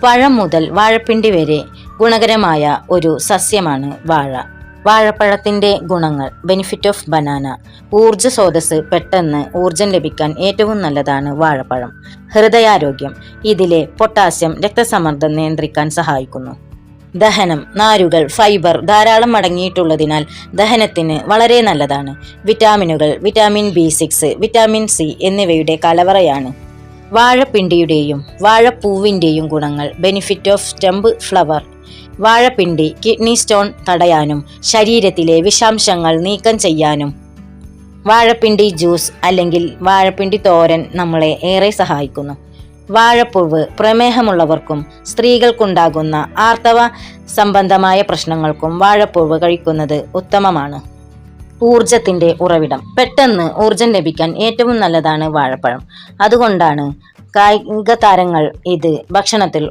പഴം മുതൽ വാഴപ്പിണ്ടി വരെ ഗുണകരമായ ഒരു സസ്യമാണ് വാഴ. വാഴപ്പഴത്തിന്റെ ഗുണങ്ങൾ: ബെനിഫിറ്റ് ഓഫ് ബനാന. ഊർജ സ്രോതസ്. പെട്ടെന്ന് ഊർജം ലഭിക്കാൻ ഏറ്റവും നല്ലതാണ് വാഴപ്പഴം. ഹൃദയാരോഗ്യം. ഇതിലെ പൊട്ടാസ്യം രക്തസമ്മർദ്ദം നിയന്ത്രിക്കാൻ സഹായിക്കുന്നു. ദഹനം. നാരുകൾ, ഫൈബർ ധാരാളം അടങ്ങിയിട്ടുള്ളതിനാൽ ദഹനത്തിന് വളരെ നല്ലതാണ്. വിറ്റാമിനുകൾ. വിറ്റാമിൻ B6, വിറ്റാമിൻ C എന്നിവയുടെ കലവറയാണ്. വാഴപ്പിണ്ടിയുടെയും വാഴപ്പൂവിന്റെയും ഗുണങ്ങൾ: ബെനിഫിറ്റ് ഓഫ് സ്റ്റെമ്പ് ഫ്ലവർ. വാഴപ്പിണ്ടി കിഡ്നി സ്റ്റോൺ തടയാനും ശരീരത്തിലെ വിഷാംശങ്ങൾ നീക്കം ചെയ്യാനും വാഴപ്പിണ്ടി ജ്യൂസ് അല്ലെങ്കിൽ വാഴപ്പിണ്ടി തോരൻ നമ്മളെ ഏറെ സഹായിക്കുന്നു. വാഴപ്പൂവ് പ്രമേഹമുള്ളവർക്കും സ്ത്രീകൾക്കുണ്ടാകുന്ന ആർത്തവ സംബന്ധമായ പ്രശ്നങ്ങൾക്കും വാഴപ്പൂവ് കഴിക്കുന്നത് ഉത്തമമാണ്. ഊർജത്തിന്റെ ഉറവിടം. പെട്ടെന്ന് ഊർജം ലഭിക്കാൻ ഏറ്റവും നല്ലതാണ് വാഴപ്പഴം. അതുകൊണ്ടാണ് കായിക താരങ്ങൾ ഇത് ഭക്ഷണത്തിൽ